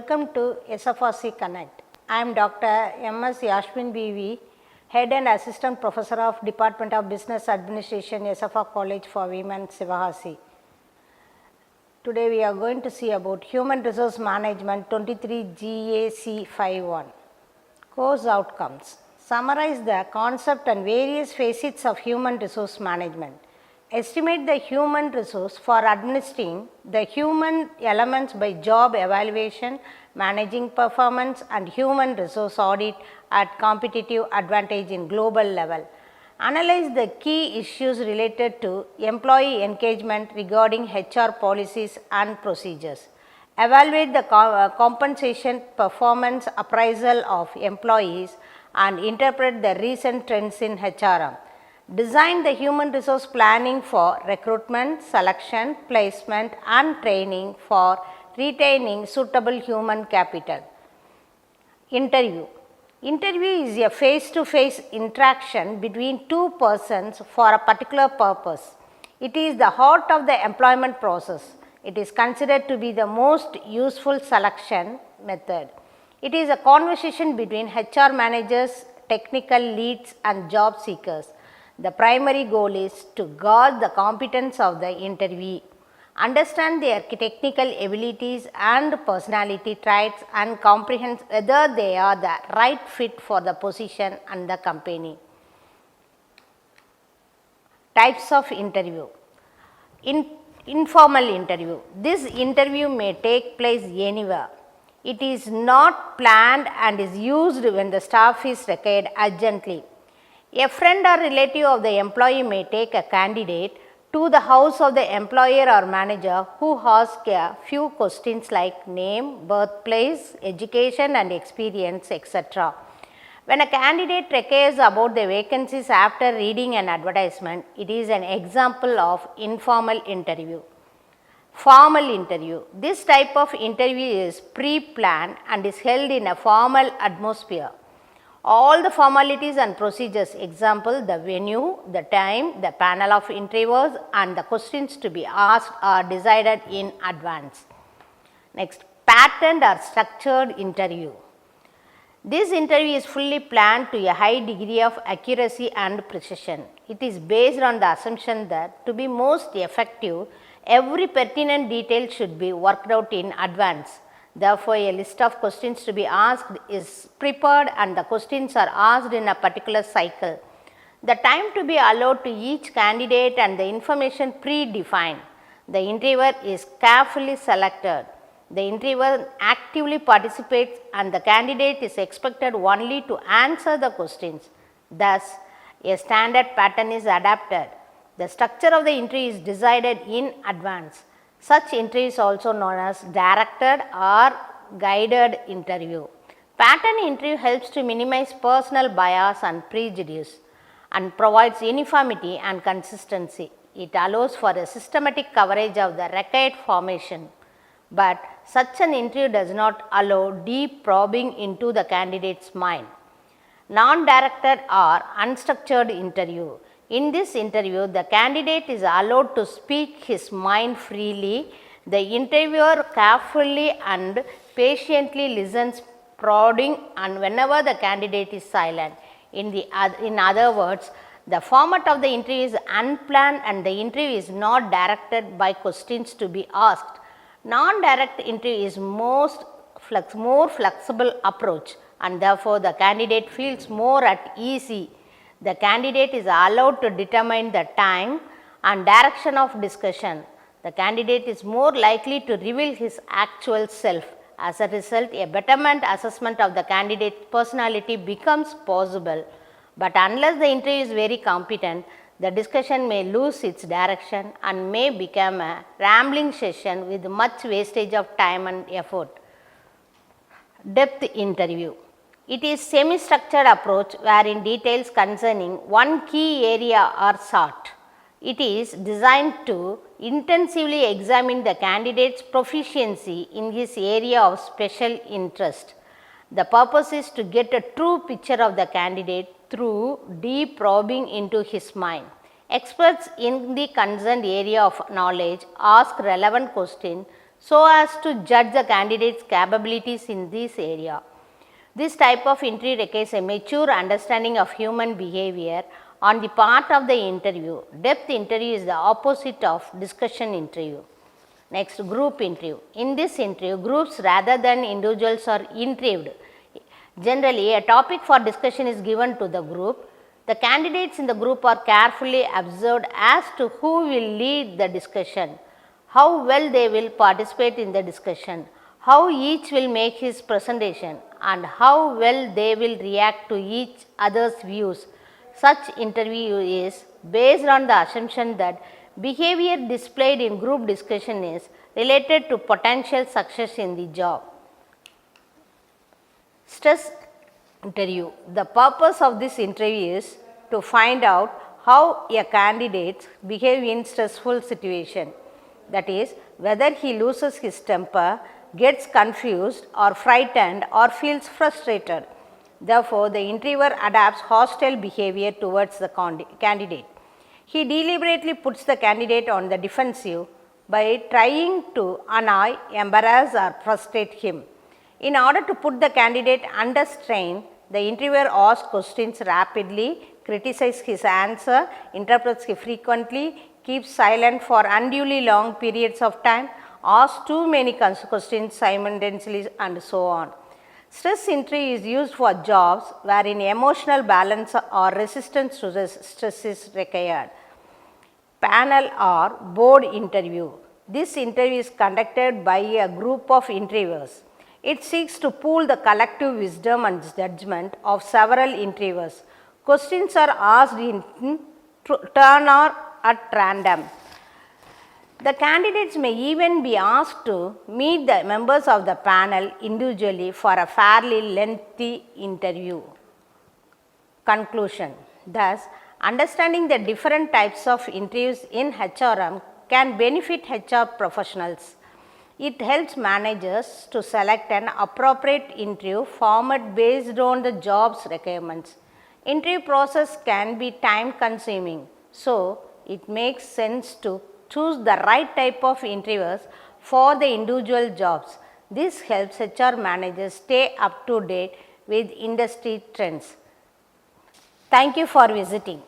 Welcome to SFRC Connect. I am Dr.M.S.Yasmeen Beevi, Head and Assistant Professor of Department of Business Administration, SFR College for Women, Sivahasi. Today we are going to see about Human Resource Management 23 GAC 51. Course outcomes. Summarize the concept and various facets of human resource management. Estimate the human resource for administering the human elements by job evaluation, managing performance and human resource audit at competitive advantage in global level. Analyze the key issues related to employee engagement regarding HR policies and procedures. Evaluate the compensation performance appraisal of employees and interpret the recent trends in HRM. Design the human resource planning for recruitment, selection, placement and training for retaining suitable human capital. Interview. Interview is a face-to-face interaction between two persons for a particular purpose. It is the heart of the employment process. It is considered to be the most useful selection method. It is a conversation between HR managers, technical leads and job seekers. The primary goal is to gauge the competence of the interviewee, understand their technical abilities and personality traits and comprehend whether they are the right fit for the position and the company. Types of interview. Informal interview. This interview may take place anywhere. It is not planned and is used when the staff is required urgently. A friend or relative of the employee may take a candidate to the house of the employer or manager who asks a few questions like name, birthplace, education and experience, etc. When a candidate requires about the vacancies after reading an advertisement, it is an example of informal interview. Formal interview. This type of interview is pre-planned and is held in a formal atmosphere. All the formalities and procedures, example, the venue, the time, the panel of interviewers and the questions to be asked are decided in advance. Next, patterned or structured interview. This interview is fully planned to a high degree of accuracy and precision. It is based on the assumption that to be most effective, every pertinent detail should be worked out in advance. Therefore, a list of questions to be asked is prepared and the questions are asked in a particular cycle. The time to be allowed to each candidate and the information predefined. The interviewer is carefully selected. The interviewer actively participates and the candidate is expected only to answer the questions. Thus, a standard pattern is adapted. The structure of the interview is decided in advance. Such interview is also known as directed or guided interview. Pattern interview helps to minimize personal bias and prejudice and provides uniformity and consistency. It allows for a systematic coverage of the required formation, but such an interview does not allow deep probing into the candidate's mind. Non-directed or unstructured interview. In this interview, the candidate is allowed to speak his mind freely. The interviewer carefully and patiently listens, prodding, and whenever the candidate is silent. In other words, the format of the interview is unplanned and the interview is not directed by questions to be asked. Non-direct interview is more flexible approach and therefore the candidate feels more at ease. The candidate is allowed to determine the time and direction of discussion. The candidate is more likely to reveal his actual self. As a result, a betterment assessment of the candidate's personality becomes possible. But unless the interview is very competent, the discussion may lose its direction and may become a rambling session with much wastage of time and effort. Depth interview. It is semi-structured approach wherein details concerning one key area are sought. It is designed to intensively examine the candidate's proficiency in his area of special interest. The purpose is to get a true picture of the candidate through deep probing into his mind. Experts in the concerned area of knowledge ask relevant questions so as to judge the candidate's capabilities in this area. This type of interview requires a mature understanding of human behavior on the part of the interview. Depth interview is the opposite of discussion interview. Next, group interview. In this interview, groups rather than individuals are interviewed. Generally, a topic for discussion is given to the group. The candidates in the group are carefully observed as to who will lead the discussion, how well they will participate in the discussion, how each will make his presentation, and how well they will react to each other's views. Such interview is based on the assumption that behavior displayed in group discussion is related to potential success in the job. Stress interview. The purpose of this interview is to find out how a candidate behaves in stressful situation. That is, whether he loses his temper, gets confused or frightened or feels frustrated. Therefore, the interviewer adopts hostile behavior towards the candidate. He deliberately puts the candidate on the defensive by trying to annoy, embarrass or frustrate him. In order to put the candidate under strain, the interviewer asks questions rapidly, criticizes his answer, interrupts frequently, keeps silent for unduly long periods of time, asks too many questions simultaneously and so on. Stress interview is used for jobs wherein emotional balance or resistance to stress is required. Panel or board interview. This interview is conducted by a group of interviewers. It seeks to pool the collective wisdom and judgment of several interviewers. Questions are asked in turn or at random. The candidates may even be asked to meet the members of the panel individually for a fairly lengthy interview. Conclusion. Thus, understanding the different types of interviews in HRM can benefit HR professionals. It helps managers to select an appropriate interview format based on the job's requirements. Interview process can be time consuming, so it makes sense to choose the right type of interviewers for the individual jobs. This helps HR managers stay up to date with industry trends. Thank you for visiting.